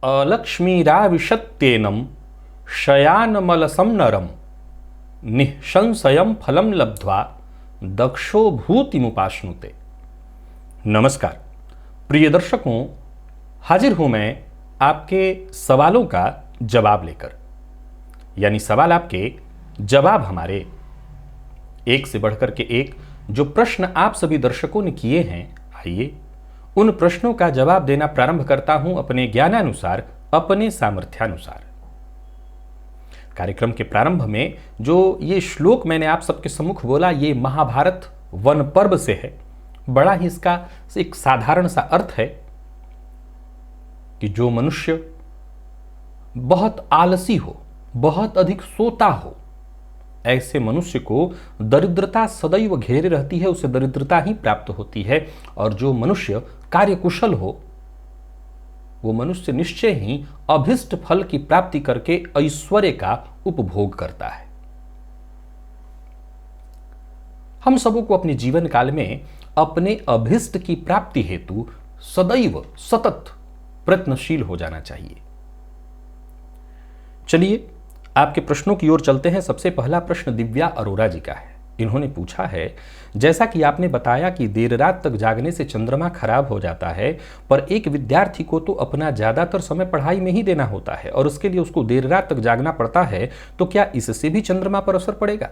अलक्ष्मीराविशत्येनं शयानमलसंनरं निःसंशयं फलं लब्ध्वा दक्षो भूतिमुपाश्नुते। नमस्कार प्रिय दर्शकों, हाजिर हूं मैं आपके सवालों का जवाब लेकर, यानी सवाल आपके जवाब हमारे। एक से बढ़कर के एक जो प्रश्न आप सभी दर्शकों ने किए हैं, आइए उन प्रश्नों का जवाब देना प्रारंभ करता हूं अपने ज्ञानानुसार, अपने सामर्थ्यानुसार। कार्यक्रम के प्रारंभ में जो ये श्लोक मैंने आप सबके सम्मुख बोला, ये महाभारत वन पर्व से है। बड़ा ही इसका एक साधारण सा अर्थ है कि जो मनुष्य बहुत आलसी हो, बहुत अधिक सोता हो, ऐसे मनुष्य को दरिद्रता सदैव घेरे रहती है, उसे दरिद्रता ही प्राप्त होती है। और जो मनुष्य कार्यकुशल हो, वो मनुष्य निश्चय ही अभिष्ट फल की प्राप्ति करके ऐश्वर्य का उपभोग करता है। हम सबों को अपने जीवन काल में अपने अभिष्ट की प्राप्ति हेतु सदैव सतत प्रयत्नशील हो जाना चाहिए। चलिए आपके प्रश्नों की ओर चलते हैं। सबसे पहला प्रश्न दिव्या अरोरा जी का है। इन्होंने पूछा है, जैसा कि आपने बताया कि देर रात तक जागने से चंद्रमा खराब हो जाता है, पर एक विद्यार्थी को तो अपना ज्यादातर समय पढ़ाई में ही देना होता है और उसके लिए उसको देर रात तक जागना पड़ता है, तो क्या इससे भी चंद्रमा पर असर पड़ेगा?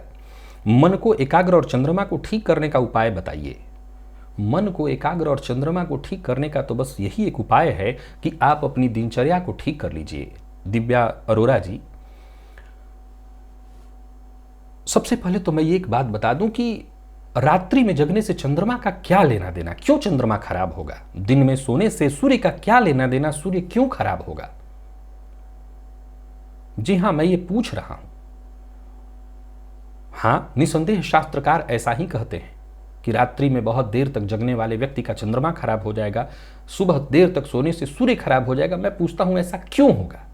मन को एकाग्र और चंद्रमा को ठीक करने का उपाय बताइए। मन को एकाग्र और चंद्रमा को ठीक करने का तो बस यही एक उपाय है कि आप अपनी दिनचर्या को ठीक कर लीजिए। दिव्या अरोरा जी, सबसे पहले तो मैं ये एक बात बता दूं कि रात्रि में जगने से चंद्रमा का क्या लेना देना, क्यों चंद्रमा खराब होगा? दिन में सोने से सूर्य का क्या लेना देना, सूर्य क्यों खराब होगा? जी हां, मैं ये पूछ रहा हूं। हां, निसंदेह शास्त्रकार ऐसा ही कहते हैं कि रात्रि में बहुत देर तक जगने वाले व्यक्ति का चंद्रमा खराब हो जाएगा, सुबह देर तक सोने से सूर्य खराब हो जाएगा। मैं पूछता हूं, ऐसा क्यों होगा?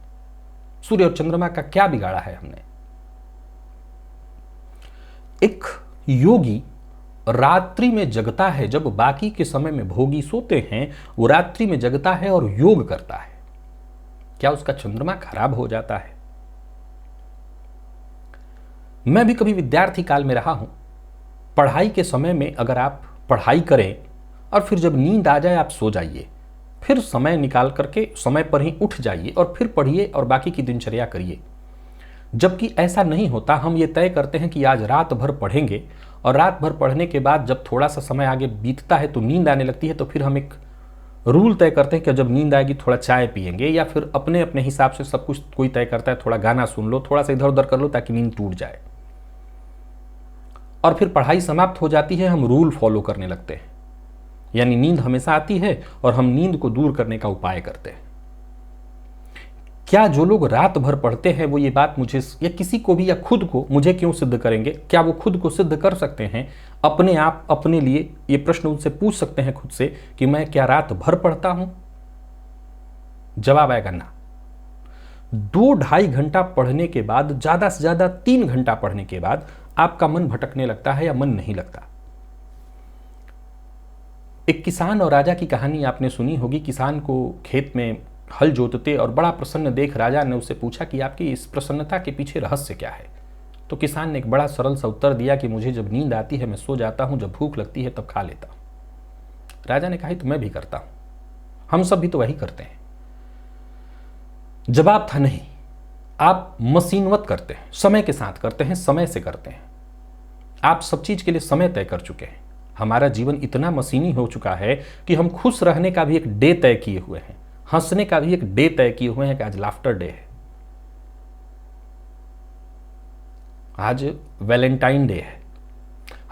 सूर्य और चंद्रमा का क्या बिगाड़ा है हमने? एक योगी रात्रि में जगता है, जब बाकी के समय में भोगी सोते हैं, वो रात्रि में जगता है और योग करता है। क्या उसका चंद्रमा खराब हो जाता है? मैं भी कभी विद्यार्थी काल में रहा हूं। पढ़ाई के समय में अगर आप पढ़ाई करें और फिर जब नींद आ जाए आप सो जाइए, फिर समय निकाल करके समय पर ही उठ जाइए और फिर पढ़िए और बाकी की दिनचर्या करिए। जबकि ऐसा नहीं होता। हम ये तय करते हैं कि आज रात भर पढ़ेंगे और रात भर पढ़ने के बाद जब थोड़ा सा समय आगे बीतता है तो नींद आने लगती है, तो फिर हम एक रूल तय करते हैं कि जब नींद आएगी थोड़ा चाय पिएंगे, या फिर अपने अपने हिसाब से सब कुछ कोई तय करता है, थोड़ा गाना सुन लो, थोड़ा सा इधर उधर कर लो ताकि नींद टूट जाए। और फिर पढ़ाई समाप्त हो जाती है, हम रूल फॉलो करने लगते हैं, यानी नींद हमेशा आती है और हम नींद को दूर करने का उपाय करते हैं। क्या जो लोग रात भर पढ़ते हैं वो ये बात मुझे या किसी को भी या खुद को मुझे क्यों सिद्ध करेंगे? क्या वो खुद को सिद्ध कर सकते हैं अपने आप, अपने लिए? ये प्रश्न उनसे पूछ सकते हैं खुद से कि मैं क्या रात भर पढ़ता हूं? जवाब आएगा ना। 2-2.5 घंटा पढ़ने के बाद, ज्यादा से ज्यादा 3 घंटा पढ़ने के बाद आपका मन भटकने लगता है या मन नहीं लगता। एक किसान और राजा की कहानी आपने सुनी होगी। किसान को खेत में हल जोतते और बड़ा प्रसन्न देख राजा ने उससे पूछा कि आपकी इस प्रसन्नता के पीछे रहस्य क्या है? तो किसान ने एक बड़ा सरल सा उत्तर दिया कि मुझे जब नींद आती है मैं सो जाता हूं, जब भूख लगती है तब खा लेता हूं। राजा ने कहा तो मैं भी करता हूं, हम सब भी तो वही करते हैं। जवाब था नहीं, आप मशीनवत करते हैं, समय के साथ करते हैं, समय से करते हैं। आप सब चीज के लिए समय तय कर चुके हैं। हमारा जीवन इतना मशीनी हो चुका है कि हम खुश रहने का भी एक डे तय किए हुए हैं, हंसने का भी एक डे तय किए हुए हैं कि आज लाफ्टर डे है, आज वैलेंटाइन डे है।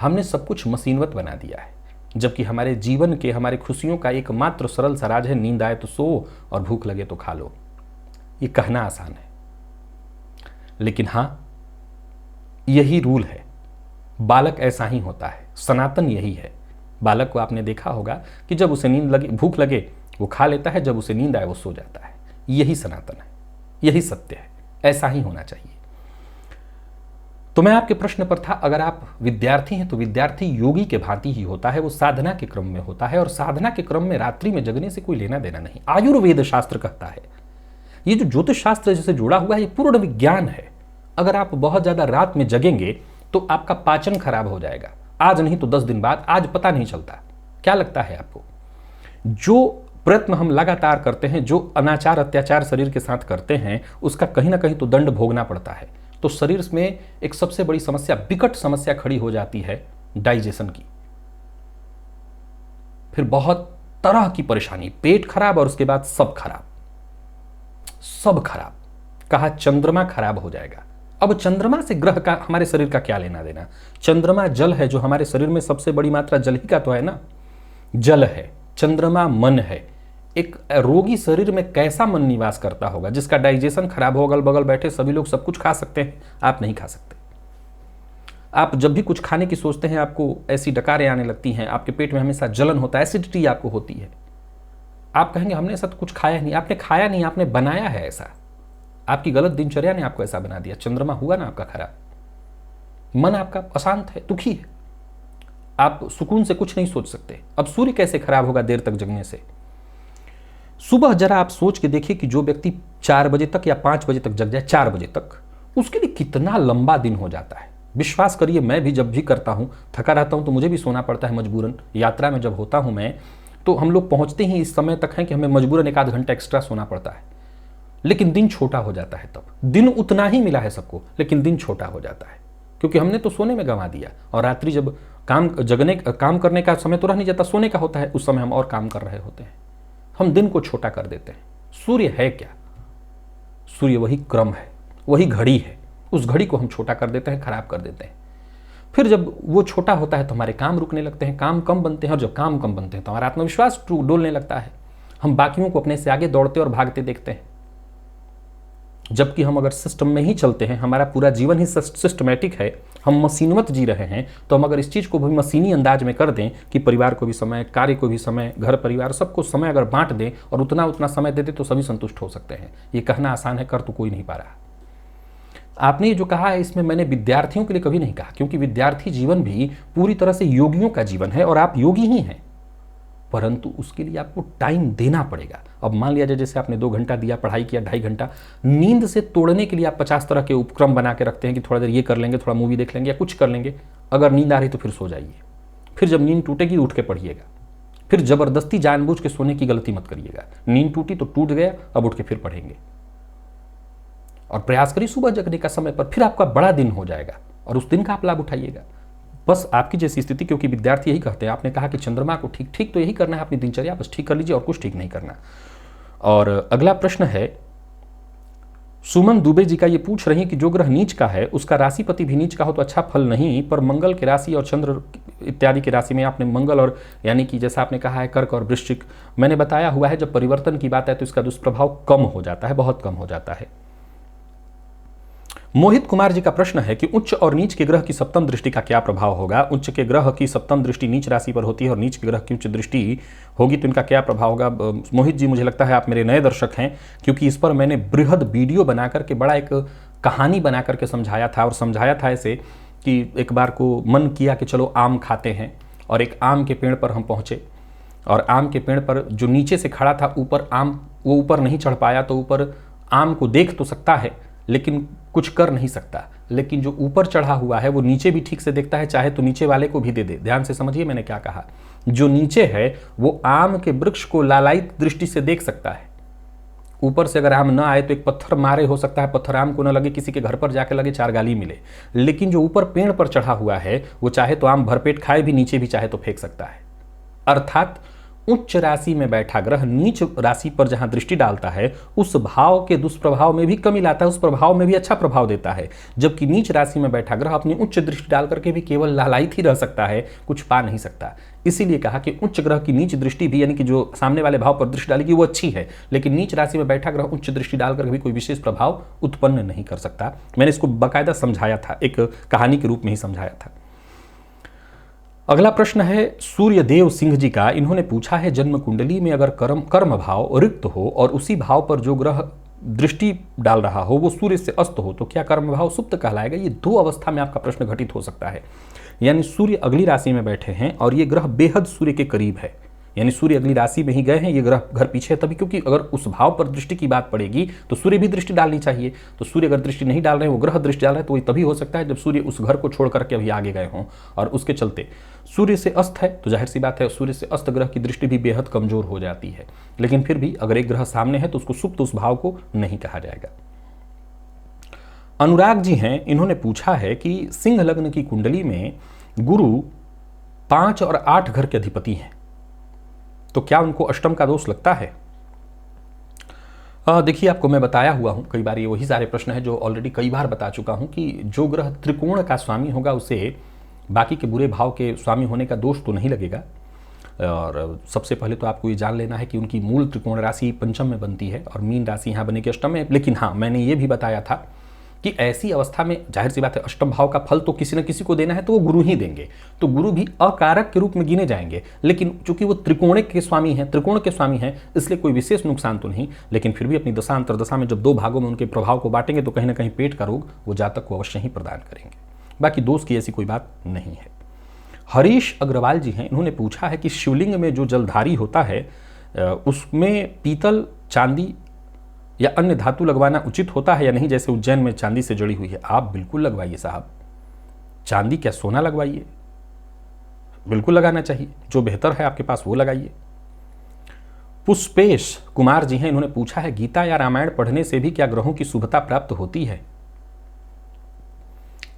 हमने सब कुछ मशीनवत बना दिया है, जबकि हमारे जीवन के, हमारे खुशियों का एकमात्र सरल सा राज है नींद आए तो सो और भूख लगे तो खा लो। ये कहना आसान है, लेकिन हां यही रूल है। बालक ऐसा ही होता है, सनातन यही है। बालक को आपने देखा होगा कि जब उसे नींद लगे, भूख लगे वो खा लेता है, जब उसे नींद आए वो सो जाता है। यही सनातन है, यही सत्य है, ऐसा ही होना चाहिए। तो मैं आपके प्रश्न पर था, अगर आप विद्यार्थी हैं तो विद्यार्थी योगी के भांति ही होता है, वो साधना के क्रम में होता है, और साधना के क्रम में रात्रि में जगने से कोई लेना देना नहीं। आयुर्वेद शास्त्र कहता है ये जो ज्योतिष शास्त्र जिससे जुड़ा हुआ है ये पूर्ण विज्ञान है। अगर आप बहुत ज़्यादा रात में जगेंगे तो आपका पाचन खराब हो जाएगा, आज नहीं तो 10 दिन बाद, आज पता नहीं चलता। क्या लगता है आपको? जो प्रयत्न हम लगातार करते हैं, जो अनाचार अत्याचार शरीर के साथ करते हैं, उसका कहीं ना कहीं तो दंड भोगना पड़ता है। तो शरीर में एक सबसे बड़ी समस्या, विकट समस्या खड़ी हो जाती है डाइजेशन की। फिर बहुत तरह की परेशानी, पेट खराब और उसके बाद सब खराब, सब खराब। कहा चंद्रमा खराब हो जाएगा। अब चंद्रमा से ग्रह का हमारे शरीर का क्या लेना देना? चंद्रमा जल है, जो हमारे शरीर में सबसे बड़ी मात्रा जल ही का तो है ना, जल है। चंद्रमा मन है। एक रोगी शरीर में कैसा मन निवास करता होगा, जिसका डाइजेशन खराब हो, अगल बगल बैठे सभी लोग सब कुछ खा सकते हैं, आप नहीं खा सकते। आप जब भी कुछ खाने की सोचते हैं आपको ऐसी डकारें आने लगती हैं, आपके पेट में हमेशा जलन होता है, एसिडिटी आपको होती है। आप कहेंगे हमने ऐसा तो कुछ खाया नहीं। आपने खाया नहीं, आपने बनाया है ऐसा। आपकी गलत दिनचर्या ने आपको ऐसा बना दिया। चंद्रमा हुआ ना आपका खराब, मन आपका अशांत है, दुखी है, आप सुकून से कुछ नहीं सोच सकते। अब सूर्य कैसे खराब होगा देर तक जगने से? सुबह जरा आप सोच के देखिए कि जो व्यक्ति 4 बजे तक या 5 बजे तक जग जाए, 4 बजे तक, उसके लिए कितना लंबा दिन हो जाता है। विश्वास करिए, मैं भी जब भी करता हूं, थका रहता हूं तो मुझे भी सोना पड़ता है मजबूरन। यात्रा में जब होता हूं मैं, तो हम लोग पहुंचते ही इस समय तक हैं कि हमें मजबूरन 1 आध घंटा एक्स्ट्रा सोना पड़ता है। लेकिन दिन छोटा हो जाता है। तब दिन उतना ही मिला है सबको, लेकिन दिन छोटा हो जाता है, क्योंकि हमने तो सोने में गंवा दिया। और रात्रि जब काम करने का समय तो रह नहीं जाता, सोने का होता है, उस समय हम और काम कर रहे होते हैं। हम दिन को छोटा कर देते हैं। सूर्य है क्या? सूर्य वही क्रम है, वही घड़ी है। उस घड़ी को हम छोटा कर देते हैं, खराब कर देते हैं। फिर जब वो छोटा होता है तो हमारे काम रुकने लगते हैं, काम कम बनते हैं, और जब काम कम बनते हैं तो हमारा आत्मविश्वास डोलने लगता है। हम बाकियों को अपने से आगे दौड़ते और भागते देखते हैं। जबकि हम अगर सिस्टम में ही चलते हैं, हमारा पूरा जीवन ही सिस्टमेटिक है, हम मशीनवत जी रहे हैं, तो हम अगर इस चीज़ को भी मशीनी अंदाज में कर दें कि परिवार को भी समय, कार्य को भी समय, घर परिवार सबको समय अगर बांट दें और उतना उतना समय दे दें तो सभी संतुष्ट हो सकते हैं। ये कहना आसान है, कर तो कोई नहीं पा रहा। आपने ये जो कहा है इसमें मैंने विद्यार्थियों के लिए कभी नहीं कहा, क्योंकि विद्यार्थी जीवन भी पूरी तरह से योगियों का जीवन है और आप योगी ही हैं, परंतु उसके लिए आपको टाइम देना पड़ेगा। अब मान लिया जाए जैसे आपने 2 घंटा दिया, पढ़ाई किया 2.5 घंटा, नींद से तोड़ने के लिए आप 50 तरह के उपक्रम बना के रखते हैं कि थोड़ा देर ये कर लेंगे, थोड़ा मूवी देख लेंगे या कुछ कर लेंगे। अगर नींद आ रही तो फिर सो जाइए, फिर जब नींद टूटेगी उठ के पढ़िएगा। फिर जबरदस्ती जानबूझ के सोने की गलती मत करिएगा। नींद टूटी तो टूट गया, अब उठ के फिर पढ़ेंगे। और प्रयास करिए सुबह जगने का समय पर, फिर आपका बड़ा दिन हो जाएगा और उस दिन का आप लाभ उठाइएगा। बस आपकी जैसी स्थिति, क्योंकि विद्यार्थी यही कहते हैं, आपने कहा कि चंद्रमा को ठीक तो यही करना है, अपनी दिनचर्या बस ठीक कर लीजिए और कुछ ठीक नहीं करना। और अगला प्रश्न है, सुमन दुबे जी का, ये पूछ रही हैं कि जो ग्रह नीच का है उसका राशिपति भी नीच का हो तो अच्छा फल नहीं, पर मंगल के राशि और चंद्र इत्यादि की राशि में आपने मंगल और यानी कि जैसा आपने कहा है कर्क और वृश्चिक, मैंने बताया हुआ है जब परिवर्तन की बात है तो इसका दुष्प्रभाव कम हो जाता है, बहुत कम हो जाता है। मोहित कुमार जी का प्रश्न है कि उच्च और नीच के ग्रह की सप्तम दृष्टि का क्या प्रभाव होगा? उच्च के ग्रह की सप्तम दृष्टि नीच राशि पर होती है और नीच के ग्रह की उच्च दृष्टि होगी तो इनका क्या प्रभाव होगा? मोहित जी, मुझे लगता है आप मेरे नए दर्शक हैं, क्योंकि इस पर मैंने बृहद वीडियो बना करके बड़ा एक कहानी बना करके समझाया था। और समझाया था ऐसे कि एक बार को मन किया कि चलो आम खाते हैं, और एक आम के पेड़ पर हम पहुँचे, और आम के पेड़ पर जो नीचे से खड़ा था ऊपर आम, वो ऊपर नहीं चढ़ पाया, तो ऊपर आम को देख तो सकता है लेकिन कुछ कर नहीं सकता। लेकिन जो ऊपर चढ़ा हुआ है वो नीचे भी ठीक से देखता है, चाहे तो नीचे वाले को भी दे दे। ध्यान से समझिए मैंने क्या कहा। जो नीचे है वो आम के वृक्ष को लालायित दृष्टि से देख सकता है। ऊपर से अगर आम ना आए तो एक पत्थर मारे हो सकता है, पत्थर आम को ना लगे, किसी के घर पर जाके लगे, 4 गाली मिले। लेकिन जो ऊपर पेड़ पर चढ़ा हुआ है वो चाहे तो आम भरपेट खाए भी, नीचे भी चाहे तो फेंक सकता है। अर्थात उच्च राशि में बैठा ग्रह नीच राशि पर जहां दृष्टि डालता है उस भाव के दुष्प्रभाव में भी कमी लाता है, उस प्रभाव में भी अच्छा प्रभाव देता है। जबकि नीच राशि में बैठा ग्रह अपनी उच्च दृष्टि डाल करके भी केवल लालायित ही रह सकता है, कुछ पा नहीं सकता। इसीलिए कहा कि उच्च ग्रह की नीच दृष्टि भी, यानी कि जो सामने वाले भाव पर दृष्टि डालेगी वो अच्छी है, लेकिन नीच राशि में बैठा ग्रह उच्च दृष्टि डालकर भी कोई विशेष प्रभाव उत्पन्न नहीं कर सकता। मैंने इसको बाकायदा समझाया था, एक कहानी के रूप में ही समझाया था। अगला प्रश्न है सूर्यदेव सिंह जी का। इन्होंने पूछा है, जन्म कुंडली में अगर कर्म भाव रिक्त हो और उसी भाव पर जो ग्रह दृष्टि डाल रहा हो वो सूर्य से अस्त हो तो क्या कर्म भाव सुप्त कहलाएगा? ये 2 अवस्था में आपका प्रश्न घटित हो सकता है। यानी सूर्य अगली राशि में बैठे हैं और ये ग्रह बेहद सूर्य के करीब है, यानी सूर्य अगली राशि में ही गए हैं, ये ग्रह घर पीछे है तभी, क्योंकि अगर उस भाव पर दृष्टि की बात पड़ेगी तो सूर्य भी दृष्टि डालनी चाहिए। तो सूर्य अगर दृष्टि नहीं डाल रहे हैं, वो ग्रह दृष्टि डाल रहे हैं, तो वही तभी हो सकता है जब सूर्य उस घर को छोड़ करके अभी आगे गए हों। और उसके चलते सूर्य से अस्त है तो जाहिर सी बात है सूर्य से अस्त ग्रह की दृष्टि भी बेहद कमजोर हो जाती है। लेकिन फिर भी अगर एक ग्रह सामने है तो उसको सुप्त उस भाव को नहीं कहा जाएगा। अनुराग जी हैं, इन्होंने पूछा है कि सिंह लग्न की कुंडली में गुरु 5 और 8 घर के अधिपति हैं, तो क्या उनको अष्टम का दोष लगता है? देखिए, आपको मैं बताया हुआ हूं कई बार, ये वही सारे प्रश्न है जो ऑलरेडी कई बार बता चुका हूं कि जो ग्रह त्रिकोण का स्वामी होगा उसे बाकी के बुरे भाव के स्वामी होने का दोष तो नहीं लगेगा। और सबसे पहले तो आपको ये जान लेना है कि उनकी मूल त्रिकोण राशि पंचम में बनती है और मीन राशि यहाँ बनेगी अष्टम में। लेकिन हाँ, मैंने ये भी बताया था कि ऐसी अवस्था में जाहिर सी बात है अष्टम भाव का फल तो किसी न किसी को देना है, तो वो गुरु ही देंगे, तो गुरु भी अकारक के रूप में गिने जाएंगे। लेकिन चूंकि वो त्रिकोण के स्वामी हैं, इसलिए कोई विशेष नुकसान तो नहीं। लेकिन फिर भी अपनी दशा अंतरदशा में जब 2 भागों में उनके प्रभाव को बांटेंगे तो कहीं ना कहीं पेट का रोग वो जातक को अवश्य ही प्रदान करेंगे। बाकी दोष की ऐसी कोई बात नहीं है। हरीश अग्रवाल जी हैं, इन्होंने पूछा है कि शिवलिंग में जो जलधारी होता है उसमें पीतल, चांदी या अन्य धातु लगवाना उचित होता है या नहीं, जैसे उज्जैन में चांदी से जड़ी हुई है? आप बिल्कुल लगवाइए साहब, चांदी क्या सोना लगवाइए, बिल्कुल लगाना चाहिए, जो बेहतर है आपके पास वो लगाइए। पुष्पेश कुमार जी हैं, इन्होंने पूछा है गीता या रामायण पढ़ने से भी क्या ग्रहों की शुभता प्राप्त होती है?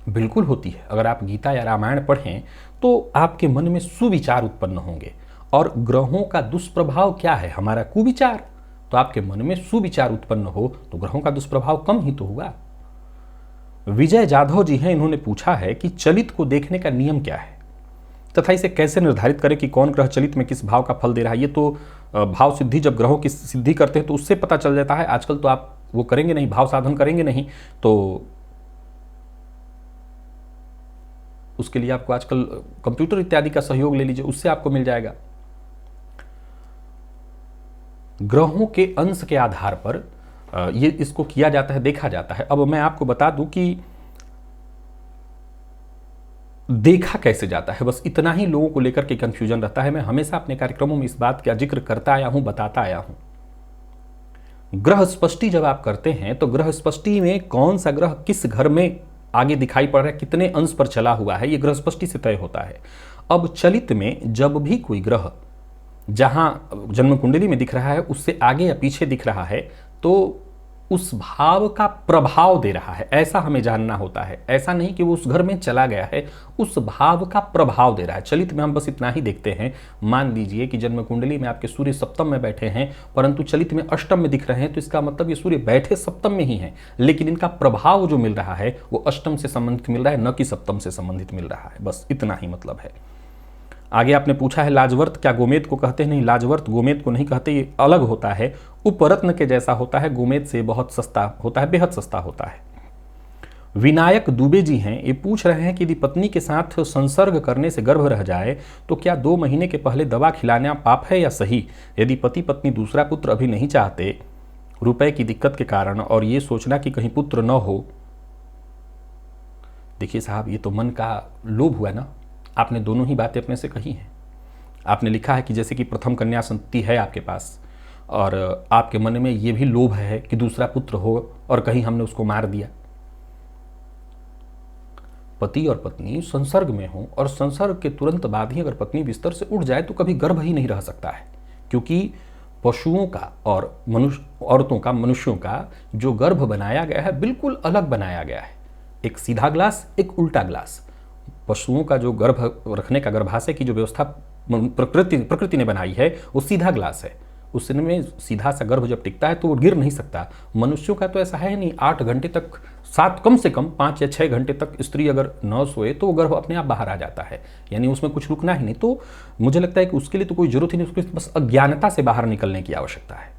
बिल्कुल होती है। अगर आप गीता या रामायण पढ़ें तो आपके मन में सुविचार उत्पन्न होंगे। और ग्रहों का दुष्प्रभाव क्या है? हमारा कुविचार। तो आपके मन में सुविचार उत्पन्न हो तो ग्रहों का दुष्प्रभाव कम ही तो होगा। विजय जाधव जी हैं, इन्होंने पूछा है कि चलित को देखने का नियम क्या है तथा इसे कैसे निर्धारित करें कि कौन ग्रह चलित में किस भाव का फल दे रहा है। ये तो भाव सिद्धि, जब ग्रहों की सिद्धि करते हैं तो उससे पता चल जाता है। आजकल तो आप वो करेंगे नहीं, भाव साधन करेंगे नहीं, तो उसके लिए आपको आजकल कंप्यूटर इत्यादि का सहयोग ले लीजिए, उससे आपको मिल जाएगा। ग्रहों के अंश के आधार पर ये इसको किया जाता है, देखा जाता है। अब मैं आपको बता दूं कि देखा कैसे जाता है, बस इतना ही लोगों को लेकर के कंफ्यूजन रहता है। मैं हमेशा अपने कार्यक्रमों में इस बात का जिक्र करता आया हूं, बताता आया हूं। ग्रह स्पष्टि जब आप करते हैं तो ग्रह स्पष्टि में कौन सा ग्रह किस घर में आगे दिखाई पड़ रहा है, कितने अंश पर चला हुआ है, ये ग्रह स्पष्टि से तय होता है। अब चलित में जब भी कोई ग्रह जहां जन्म कुंडली में दिख रहा है उससे आगे या पीछे दिख रहा है तो उस भाव का प्रभाव दे रहा है, ऐसा हमें जानना होता है। ऐसा नहीं कि वो उस घर में चला गया है, उस भाव का प्रभाव दे रहा है। चलित में हम बस इतना ही देखते हैं। मान लीजिए कि जन्म कुंडली में आपके सूर्य सप्तम में बैठे हैं परंतु चलित में अष्टम में दिख रहे हैं, तो इसका मतलब ये सूर्य बैठे सप्तम में ही हैं, लेकिन इनका प्रभाव जो मिल रहा है वो अष्टम से संबंधित मिल रहा है, न कि सप्तम से संबंधित मिल रहा है। बस इतना ही मतलब है। आगे आपने पूछा है लाजवर्त क्या गोमेद को कहते हैं? नहीं, लाजवर्त गोमेद को नहीं कहते, ये अलग होता है, उपरत्न के जैसा होता है, गोमेद से बहुत सस्ता होता है, बेहद सस्ता होता है। विनायक दुबे जी हैं, ये पूछ रहे हैं कि यदि पत्नी के साथ संसर्ग करने से गर्भ रह जाए तो क्या 2 महीने के पहले दवा खिलाना पाप है या सही? यदि पति पत्नी दूसरा पुत्र अभी नहीं चाहते रुपए की दिक्कत के कारण और ये सोचना कि कहीं पुत्र न हो। देखिए साहब, ये तो मन का लोभ हुआ ना। आपने दोनों ही बातें अपने से कही हैं। आपने लिखा है कि जैसे कि प्रथम कन्या संतति है आपके पास और आपके मन में ये भी लोभ है कि दूसरा पुत्र हो और कहीं हमने उसको मार दिया। पति और पत्नी संसर्ग में हो और संसर्ग के तुरंत बाद ही अगर पत्नी बिस्तर से उठ जाए तो कभी गर्भ ही नहीं रह सकता है, क्योंकि पशुओं का और औरतों का, मनुष्यों का जो गर्भ बनाया गया है बिल्कुल अलग बनाया गया है। एक सीधा ग्लास, एक उल्टा ग्लास। पशुओं का जो गर्भ रखने का, गर्भाशय की जो व्यवस्था प्रकृति ने बनाई है वो सीधा ग्लास है। उसमें सीधा सा गर्भ जब टिकता है तो वो गिर नहीं सकता। मनुष्यों का तो ऐसा है नहीं। 8 घंटे तक, 7 कम से कम 5 या 6 घंटे तक स्त्री अगर न सोए तो वो गर्भ अपने आप बाहर आ जाता है, यानी उसमें कुछ रुकना ही नहीं। तो मुझे लगता है कि उसके लिए तो कोई जरूरत ही नहीं, उसके बस अज्ञानता से बाहर निकलने की आवश्यकता है।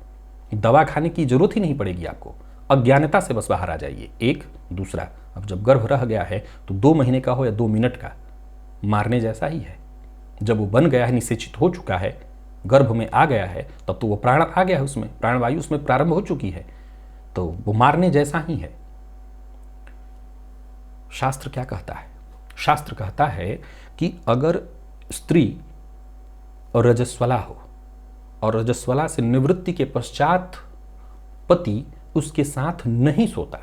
दवा खाने की जरूरत ही नहीं पड़ेगी आपको, अज्ञानता से बस बाहर आ जाइए। एक दूसरा, अब जब गर्भ रह गया है तो 2 महीने का हो या 2 मिनट का, मारने जैसा ही है। जब वो बन गया है, निषेचित हो चुका है, गर्भ में आ गया है, तब तो वो प्राण आ गया है, उसमें प्राणवायु उसमें प्रारंभ हो चुकी है, तो वो मारने जैसा ही है। शास्त्र क्या कहता है? शास्त्र कहता है कि अगर स्त्री रजस्वला हो, और रजस्वला से निवृत्ति के पश्चात पति उसके साथ नहीं सोता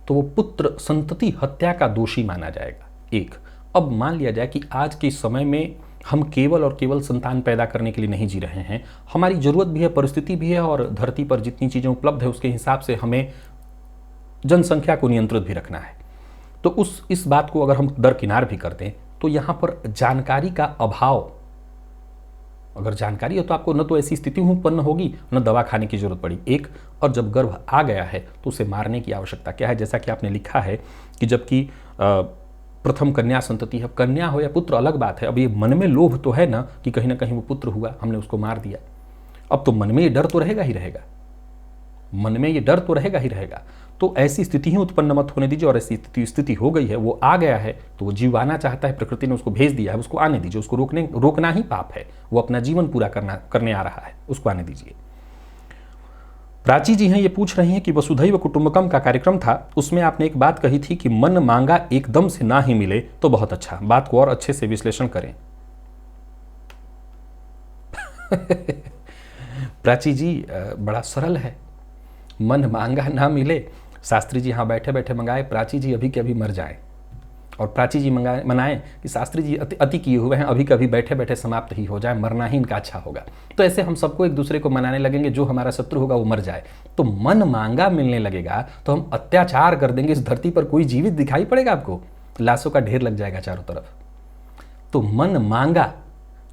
तो वो पुत्र संतति हत्या का दोषी माना जाएगा। एक, अब मान लिया जाए कि आज के समय में हम केवल और केवल संतान पैदा करने के लिए नहीं जी रहे हैं, हमारी जरूरत भी है, परिस्थिति भी है, और धरती पर जितनी चीजें उपलब्ध है उसके हिसाब से हमें जनसंख्या को नियंत्रित भी रखना है। तो इस बात को अगर हम दरकिनार भी कर दें तो यहां पर जानकारी का अभाव, अगर जानकारी हो तो आपको न तो ऐसी स्थिति उत्पन्न होगी न दवा खाने की जरूरत पड़ी। एक, और जब गर्भ आ गया है तो उसे मारने की आवश्यकता क्या है? जैसा कि आपने लिखा है कि जबकि प्रथम कन्या संतति है, कन्या हो या पुत्र अलग बात है, अब ये मन में लोभ तो है ना कि कहीं ना कहीं वो पुत्र हुआ, हमने उसको मार दिया। अब तो मन में ये डर तो रहेगा ही रहेगा, मन में ये डर तो रहेगा ही रहेगा। तो ऐसी स्थिति ही उत्पन्न मत होने दीजिए, और ऐसी स्थिति हो गई है, वो आ गया है तो वो जीवाना चाहता है, प्रकृति ने उसको भेज दिया है, उसको आने दीजिए। उसको रोकना ही पाप है, वो अपना जीवन पूरा करने आ रहा है, उसको आने दीजिए। प्राची जी हैं, ये पूछ रही हैं कि वसुधैव कुटुंबकम का कार्यक्रम था, उसमें आपने एक बात कही थी कि मन मांगा एकदम से ना ही मिले तो बहुत अच्छा, बात को और अच्छे से विश्लेषण करें। प्राची जी बड़ा सरल है, मन मांगा ना मिले, शास्त्री जी हाँ बैठे बैठे मंगाए, प्राची जी अभी के अभी मर जाए, और प्राची जी मनाएं कि शास्त्री जी अति किए हुए हैं, अभी कभी बैठे बैठे समाप्त ही हो जाए, मरना ही इनका अच्छा होगा। तो ऐसे हम सबको एक दूसरे को मनाने लगेंगे, जो हमारा शत्रु होगा वो मर जाए। तो मन मांगा मिलने लगेगा तो हम अत्याचार कर देंगे, इस धरती पर कोई जीवित दिखाई पड़ेगा आपको, लाशों का ढेर लग जाएगा चारों तरफ। तो मन मांगा,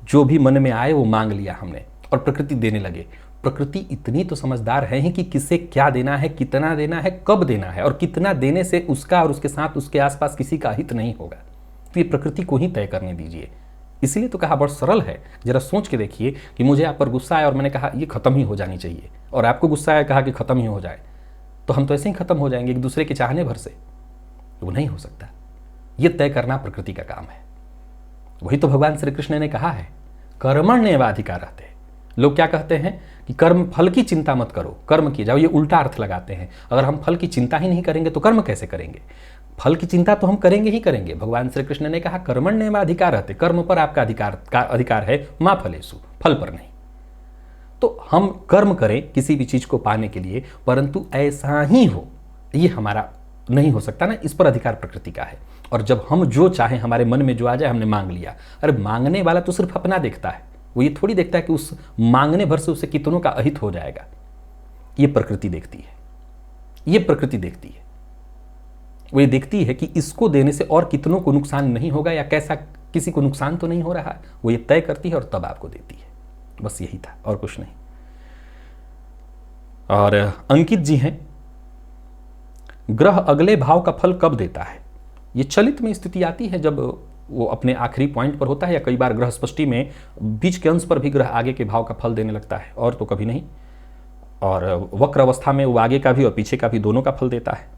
जो भी मन में आए वो मांग लिया हमने, और प्रकृति देने लगे। प्रकृति इतनी तो समझदार है ही कि किसे क्या देना है, कितना देना है, कब देना है, और कितना देने से उसका और उसके साथ उसके आसपास किसी का हित नहीं होगा। तो ये प्रकृति को ही तय करने दीजिए। इसलिए तो कहा, बड़ा सरल है। जरा सोच के देखिए कि मुझे आप पर गुस्सा आया और मैंने कहा ये खत्म ही हो जानी चाहिए, और आपको गुस्सा आया कहा कि खत्म ही हो जाए, तो हम तो ऐसे ही खत्म हो जाएंगे एक दूसरे के चाहने भर से। वो नहीं हो सकता, ये तय करना प्रकृति का काम है। वही तो भगवान श्री कृष्ण ने कहा है, कर्मण्येवाधिकारस्ते। लोग क्या कहते हैं कि कर्म फल की चिंता मत करो, कर्म किए जाओ, ये उल्टा अर्थ लगाते हैं। अगर हम फल की चिंता ही नहीं करेंगे तो कर्म कैसे करेंगे? फल की चिंता तो हम करेंगे ही करेंगे। भगवान श्री कृष्ण ने कहा कर्मण्येवाधिकारस्ते, कर्म पर आपका अधिकार है, मा फलेषु, फल पर नहीं। तो हम कर्म करें किसी भी चीज को पाने के लिए, परंतु ऐसा ही हो, ये हमारा नहीं हो सकता ना, इस पर अधिकार प्रकृति का है। और जब हम जो चाहें, हमारे मन में जो आ जाए, हमने मांग लिया। अरे मांगने वाला तो सिर्फ अपना देखता है, वो ये थोड़ी देखता है कि उस मांगने भर से उसे कितनों का अहित हो जाएगा। ये प्रकृति देखती है, ये प्रकृति देखती है। वो ये देखती है कि इसको देने से और कितनों को नुकसान नहीं होगा, या कैसा किसी को नुकसान तो नहीं हो रहा है। वो ये तय करती है और तब आपको देती है। बस यही था और कुछ नहीं। और अंकित जी हैं, ग्रह अगले भाव का फल कब देता है? ये चलित में स्थिति आती है जब वो अपने आखिरी पॉइंट पर होता है, या कई बार ग्रह स्पष्टि में बीच के अंश पर भी ग्रह आगे के भाव का फल देने लगता है, और तो कभी नहीं। और वक्र अवस्था में वो आगे का भी और पीछे का भी दोनों का फल देता है।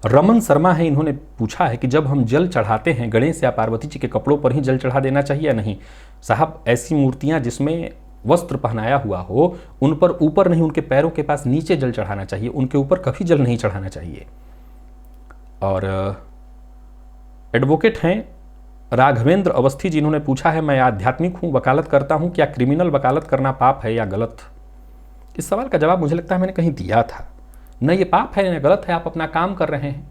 रमन शर्मा है, इन्होंने पूछा है कि जब हम जल चढ़ाते हैं, गणेश या पार्वती जी के कपड़ों पर ही जल चढ़ा देना चाहिए या नहीं? साहब, ऐसी मूर्तियां जिसमें वस्त्र पहनाया हुआ हो, उन पर ऊपर नहीं, उनके पैरों के पास नीचे जल चढ़ाना चाहिए, उनके ऊपर कभी जल नहीं चढ़ाना चाहिए। और एडवोकेट हैं राघवेंद्र अवस्थी, जिन्होंने पूछा है, मैं आध्यात्मिक हूं, वकालत करता हूं, क्या क्रिमिनल वकालत करना पाप है या गलत? इस सवाल का जवाब मुझे लगता है मैंने कहीं दिया था। न ये पाप है न गलत है, आप अपना काम कर रहे हैं,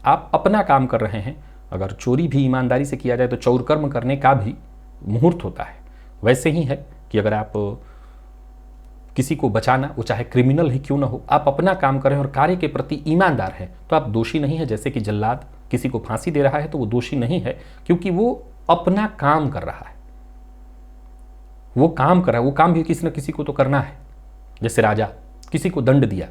आप अपना काम कर रहे हैं। अगर चोरी भी ईमानदारी से किया जाए तो चौर कर्म करने का भी मुहूर्त होता है। वैसे ही है कि अगर आप किसी को बचाना, वो चाहे क्रिमिनल ही क्यों ना हो, आप अपना काम करें और कार्य के प्रति ईमानदार हैं, तो आप दोषी नहीं है। जैसे कि जल्लाद किसी को फांसी दे रहा है तो वो दोषी नहीं है, क्योंकि वो अपना काम कर रहा है, वो काम कर रहा है, वो काम भी किसी न किसी को तो करना है। जैसे राजा किसी को दंड दिया,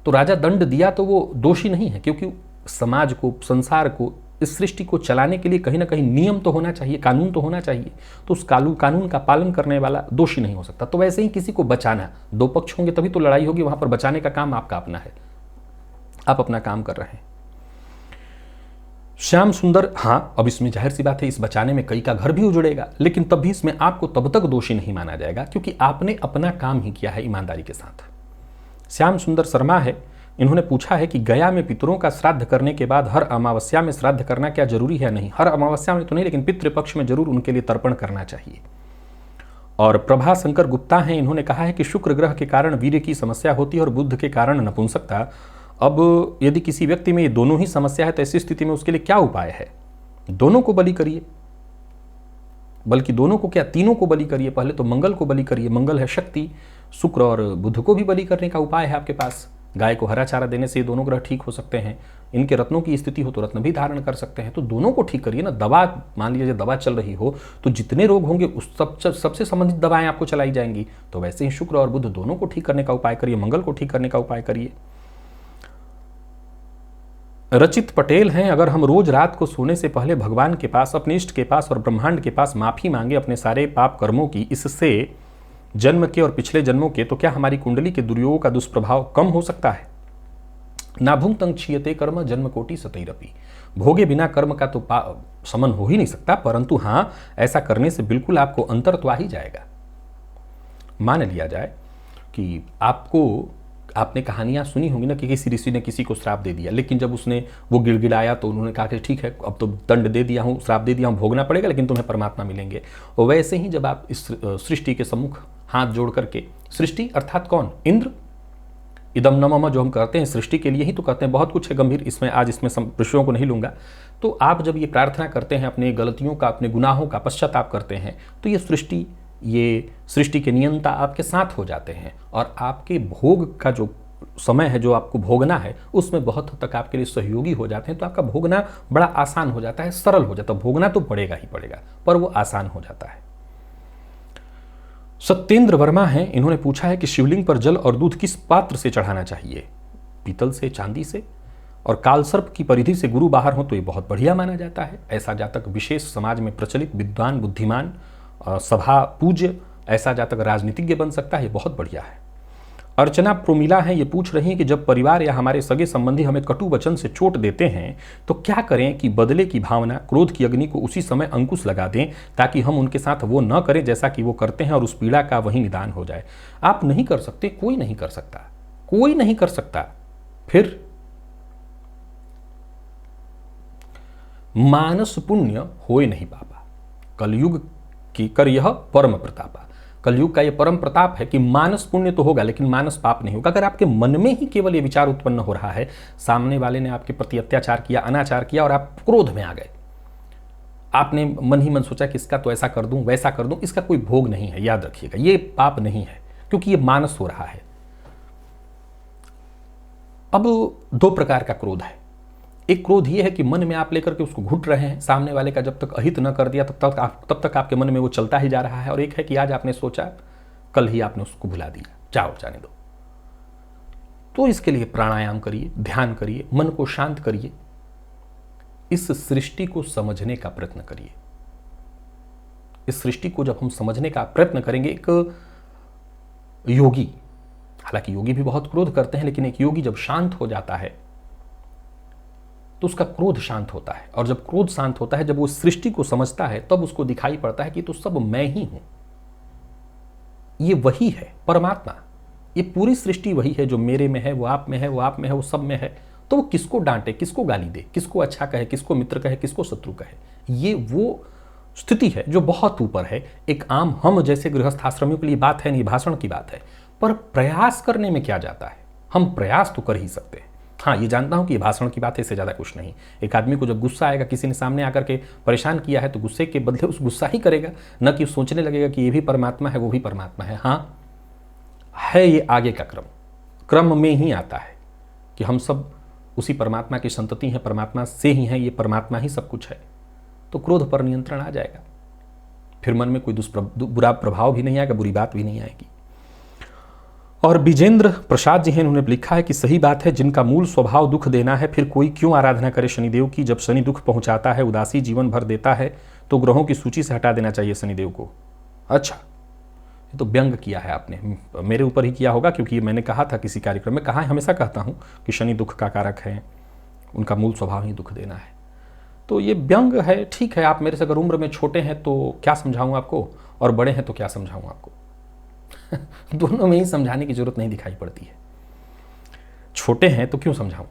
तो राजा दंड दिया तो वो दोषी नहीं है, क्योंकि समाज को, संसार को, इस सृष्टि को चलाने के लिए कहीं ना कहीं नियम तो होना चाहिए, कानून तो होना चाहिए, तो उस कानून का पालन करने वाला दोषी नहीं हो सकता। तो वैसे ही किसी को बचाना, दो पक्ष होंगे तभी तो लड़ाई होगी, वहां पर बचाने का काम आपका अपना है, आप अपना काम कर रहे हैं। श्याम सुंदर, हाँ, अब इसमें जाहिर सी बात है, इस बचाने में कई का घर भी उजड़ेगा, लेकिन तब भी इसमें आपको तब तक दोषी नहीं माना जाएगा, क्योंकि आपने अपना काम ही किया है ईमानदारी के साथ। श्याम सुंदर शर्मा है, इन्होंने पूछा है कि गया में पितरों का श्राद्ध करने के बाद हर अमावस्या में श्राद्ध करना क्या जरूरी है? नहीं, हर अमावस्या में तो नहीं, लेकिन पितृपक्ष में जरूर उनके लिए तर्पण करना चाहिए। और प्रभा शंकर गुप्ता हैं, इन्होंने कहा है कि शुक्र ग्रह के कारण वीर्य की समस्या होती है और बुध के कारण नपुंसकता। अब यदि किसी व्यक्ति में ये दोनों ही समस्या है तो ऐसी स्थिति में उसके लिए क्या उपाय है? दोनों को बलि करिए, बल्कि दोनों को क्या, तीनों को बलि करिए। पहले तो मंगल को बलि करिए, मंगल है शक्ति, शुक्र और बुध को भी बलि करने का उपाय है आपके पास। गाय को हरा चारा देने से ये दोनों ग्रह ठीक हो सकते हैं। इनके रत्नों की स्थिति हो तो रत्न भी धारण कर सकते हैं। तो दोनों को ठीक करिए ना। दवा, मान लीजिए दवा चल रही हो तो जितने रोग होंगे उस सबसे संबंधित दवाएं आपको चलाई जाएंगी। तो वैसे ही शुक्र और बुध दोनों को ठीक करने का उपाय करिए, मंगल को ठीक करने का उपाय करिए। रचित पटेल हैं, अगर हम रोज रात को सोने से पहले भगवान के पास, अपने इष्ट के पास और ब्रह्मांड के पास माफी मांगे अपने सारे पाप कर्मों की, इससे जन्म के और पिछले जन्मों के, तो क्या हमारी कुंडली के दुर्योगों का दुष्प्रभाव कम हो सकता है? नाभुंग तंग क्षीयते कर्म जन्म कोटि सतैरपि। भोगे बिना कर्म का तो समन हो ही नहीं सकता, परंतु हां, ऐसा करने से बिल्कुल आपको अंतर तो आ ही जाएगा। मान लिया जाए कि आपने कहानियां सुनी होंगी ना कि किसी ऋषि ने किसी को श्राप दे दिया, लेकिन जब उसने वो गिड़गिड़ाया तो उन्होंने कहा कि ठीक है, अब तो दंड दे दिया हूं, श्राप दे दिया हूं, भोगना पड़ेगा, लेकिन तुम्हें परमात्मा मिलेंगे। और वैसे ही जब आप इस सृष्टि के सम्मुख हाथ जोड़ करके, सृष्टि अर्थात कौन? इंद्र। इदम न मम जो हम करते हैं सृष्टि के लिए ही तो करते हैं। बहुत कुछ है गंभीर, इसमें आज इसमें विषयों को नहीं लूंगा। तो आप जब ये प्रार्थना करते हैं, अपने गलतियों का, अपने गुनाहों का पश्चाताप करते हैं, तो ये सृष्टि के नियंता आपके साथ हो जाते हैं और आपके भोग का जो समय है, जो आपको भोगना है, उसमें बहुत हद तक आपके लिए सहयोगी हो जाते हैं। तो आपका भोगना बड़ा आसान हो जाता है, सरल हो जाता है। भोगना तो पड़ेगा ही पड़ेगा, पर वो आसान हो जाता है। सत्येंद्र वर्मा हैं, इन्होंने पूछा है कि शिवलिंग पर जल और दूध किस पात्र से चढ़ाना चाहिए? पीतल से, चांदी से? और कालसर्प की परिधि से गुरु बाहर हो तो ये बहुत बढ़िया माना जाता है। ऐसा जातक विशेष समाज में प्रचलित, विद्वान, बुद्धिमान, सभा पूज्य, ऐसा जातक राजनीतिज्ञ बन सकता है। ये बहुत बढ़िया है। अर्चना प्रोमिला हैं, ये पूछ रही हैं कि जब परिवार या हमारे सगे संबंधी हमें कटु वचन से चोट देते हैं तो क्या करें कि बदले की भावना, क्रोध की अग्नि को उसी समय अंकुश लगा दें, ताकि हम उनके साथ वो न करें जैसा कि वो करते हैं और उस पीड़ा का वही निदान हो जाए। आप नहीं कर सकते, कोई नहीं कर सकता, कोई नहीं कर सकता। फिर मानस पुण्य होए नहीं पापा, कलयुग की कर यह परम प्रतापा। कलयुग का ये परम प्रताप है कि मानस पुण्य तो होगा लेकिन मानस पाप नहीं होगा। अगर आपके मन में ही केवल ये विचार उत्पन्न हो रहा है, सामने वाले ने आपके प्रति अत्याचार किया, अनाचार किया और आप क्रोध में आ गए, आपने मन ही मन सोचा कि इसका तो ऐसा कर दूं, वैसा कर दूं, इसका कोई भोग नहीं है। याद रखिएगा, ये पाप नहीं है, क्योंकि ये मानस हो रहा है। अब दो प्रकार का क्रोध है। एक क्रोध ये है कि मन में आप लेकर के उसको घुट रहे हैं, सामने वाले का जब तक अहित न कर दिया तब तक आपके मन में वो चलता ही जा रहा है। और एक है कि आज आपने सोचा, कल ही आपने उसको भुला दिया, जाओ जाने दो। तो इसके लिए प्राणायाम करिए, ध्यान करिए, मन को शांत करिए, इस सृष्टि को समझने का प्रयत्न करिए। इस सृष्टि को जब हम समझने का प्रयत्न करेंगे, एक योगी, हालांकि योगी भी बहुत क्रोध करते हैं, लेकिन एक योगी जब शांत हो जाता है तो उसका क्रोध शांत होता है। और जब क्रोध शांत होता है, जब वो सृष्टि को समझता है, तब उसको दिखाई पड़ता है कि तो सब मैं ही हूं, ये वही है परमात्मा, ये पूरी सृष्टि वही है। जो मेरे में है वो आप में है, वो आप में है वो सब में है। तो वो किसको डांटे, किसको गाली दे, किसको अच्छा कहे, किसको मित्र कहे, किसको शत्रु कहे, ये वो स्थिति है जो बहुत ऊपर है। एक आम हम जैसे गृहस्थ आश्रमियों के लिए बात है नहीं, भाषण की बात है। पर प्रयास करने में क्या जाता है, हम प्रयास तो कर ही सकते हैं। हाँ, ये जानता हूं कि ये भाषण की बात है, इससे ज़्यादा कुछ नहीं। एक आदमी को जब गुस्सा आएगा, किसी ने सामने आकर के परेशान किया है, तो गुस्से के बदले उस गुस्सा ही करेगा, न कि सोचने लगेगा कि ये भी परमात्मा है, वो भी परमात्मा है। हाँ है, ये आगे का क्रम में ही आता है कि हम सब उसी परमात्मा की संतति हैं, परमात्मा से ही हैं, ये परमात्मा ही सब कुछ है। तो क्रोध पर नियंत्रण आ जाएगा, फिर मन में कोई बुरा प्रभाव भी नहीं आएगा, बुरी बात भी नहीं आएगी। और विजेंद्र प्रसाद जी हैं, उन्होंने लिखा है कि सही बात है, जिनका मूल स्वभाव दुख देना है, फिर कोई क्यों आराधना करे शनिदेव की। जब शनि दुख पहुंचाता है, उदासी जीवन भर देता है, तो ग्रहों की सूची से हटा देना चाहिए शनिदेव को। अच्छा, ये तो व्यंग किया है आपने, मेरे ऊपर ही किया होगा, क्योंकि मैंने कहा था किसी कार्यक्रम में, कहा हमेशा कहता हूँ कि शनि दुख का कारक है, उनका मूल स्वभाव ही दुख देना है। तो ये व्यंग है, ठीक है। आप मेरे से अगर उम्र में छोटे हैं तो क्या समझाऊँ आपको, और बड़े हैं तो क्या समझाऊँ आपको। दोनों में ही समझाने की जरूरत नहीं दिखाई पड़ती है। छोटे हैं तो क्यों समझाऊं,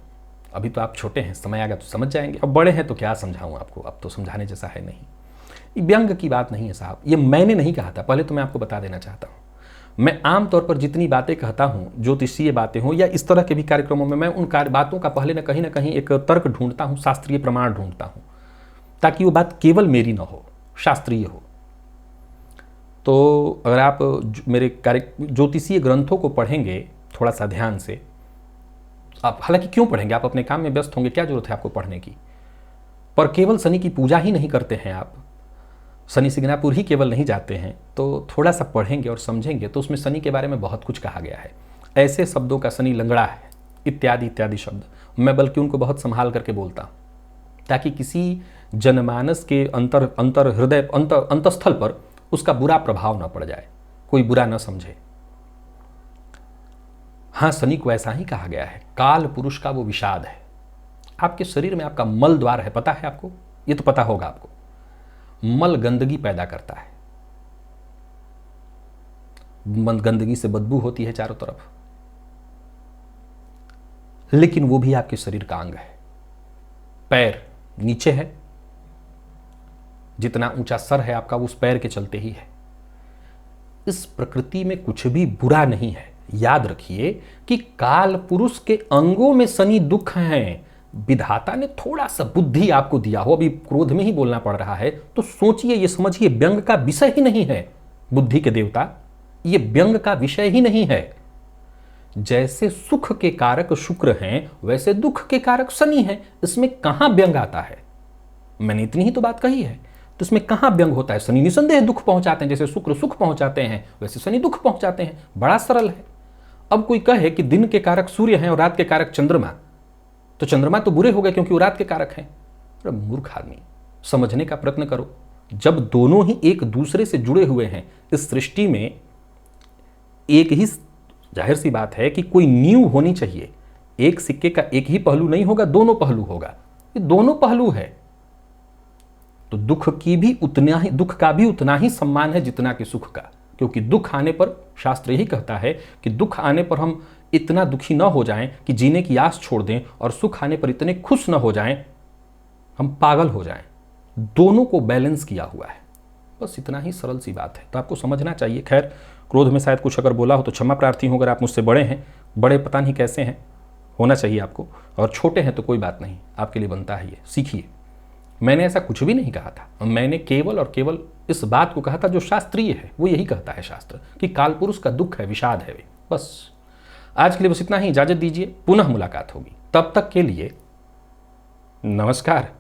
अभी तो आप छोटे हैं, समय आएगा तो समझ जाएंगे। अब बड़े हैं तो क्या समझाऊं आपको, अब तो समझाने जैसा है नहीं। ये व्यंग की बात नहीं है साहब, ये मैंने नहीं कहा था, पहले तो मैं आपको बता देना चाहता हूँ। मैं आमतौर पर जितनी बातें कहता हूँ, ज्योतिषीय बातें हों या इस तरह के भी कार्यक्रमों में, मैं उन बातों का पहले न कहीं एक तर्क ढूंढता हूँ, शास्त्रीय प्रमाण ढूंढता हूँ, ताकि वो बात केवल मेरी ना हो, शास्त्रीय हो। तो अगर आप मेरे ज्योतिषीय ग्रंथों को पढ़ेंगे थोड़ा सा ध्यान से, आप हालांकि क्यों पढ़ेंगे, आप अपने काम में व्यस्त होंगे, क्या जरूरत है आपको पढ़ने की, पर केवल शनि की पूजा ही नहीं करते हैं आप, शनि सिंगनापुर ही केवल नहीं जाते हैं, तो थोड़ा सा पढ़ेंगे और समझेंगे तो उसमें शनि के बारे में बहुत कुछ कहा गया है। ऐसे शब्दों का शनि लंगड़ा है इत्यादि इत्यादि शब्द, मैं बल्कि उनको बहुत संभाल करके बोलता हूँ, ताकि किसी जनमानस के अंतर हृदय अंतस्थल पर उसका बुरा प्रभाव न पड़ जाए, कोई बुरा न समझे। हाँ, शनि को ऐसा ही कहा गया है, काल पुरुष का वो विषाद है। आपके शरीर में आपका मल द्वार है, पता है आपको, ये तो पता होगा आपको। मल गंदगी पैदा करता है, गंदगी से बदबू होती है चारों तरफ, लेकिन वो भी आपके शरीर का अंग है। पैर नीचे है, जितना ऊंचा सर है आपका, वो उस पैर के चलते ही है। इस प्रकृति में कुछ भी बुरा नहीं है। याद रखिए कि काल पुरुष के अंगों में शनि दुख हैं। विधाता ने थोड़ा सा बुद्धि आपको दिया हो, अभी क्रोध में ही बोलना पड़ रहा है, तो सोचिए, ये समझिए, व्यंग का विषय ही नहीं है बुद्धि के देवता, ये व्यंग का विषय ही नहीं है। जैसे सुख के कारक शुक्र हैं, वैसे दुख के कारक शनि हैं। इसमें कहां व्यंग आता है, मैंने इतनी ही तो बात कही है, तो इसमें कहां व्यंग होता है। शनि निसंदेह दुख पहुंचाते हैं, जैसे शुक्र सुख पहुंचाते हैं वैसे शनि दुख पहुंचाते हैं, बड़ा सरल है। अब कोई कहे कि दिन के कारक सूर्य हैं और रात के कारक चंद्रमा, तो चंद्रमा तो बुरे हो गए क्योंकि वो रात के कारक हैं। अरे मूर्ख आदमी, समझने का प्रयत्न करो। जब दोनों ही एक दूसरे से जुड़े हुए हैं इस सृष्टि में, एक ही जाहिर सी बात है कि कोई नींव होनी चाहिए। एक सिक्के का एक ही पहलू नहीं होगा, दोनों पहलू होगा, ये दोनों पहलू है। तो दुख का भी उतना ही सम्मान है जितना कि सुख का, क्योंकि दुख आने पर शास्त्र यही कहता है कि दुख आने पर हम इतना दुखी न हो जाएं कि जीने की आस छोड़ दें, और सुख आने पर इतने खुश न हो जाएं हम पागल हो जाएं। दोनों को बैलेंस किया हुआ है, बस इतना ही सरल सी बात है, तो आपको समझना चाहिए। खैर, क्रोध में शायद कुछ अगर बोला हो तो क्षमा प्रार्थी हूं। अगर आप मुझसे बड़े हैं, बड़े पता नहीं कैसे हैं, होना चाहिए आपको, और छोटे हैं तो कोई बात नहीं, आपके लिए बनता है, ये सीखिए। मैंने ऐसा कुछ भी नहीं कहा था, मैंने केवल और केवल इस बात को कहा था जो शास्त्रीय है, वो यही कहता है शास्त्र कि काल पुरुष का दुख है, विषाद है वे। बस आज के लिए बस इतना ही, इजाजत दीजिए, पुनः मुलाकात होगी, तब तक के लिए नमस्कार।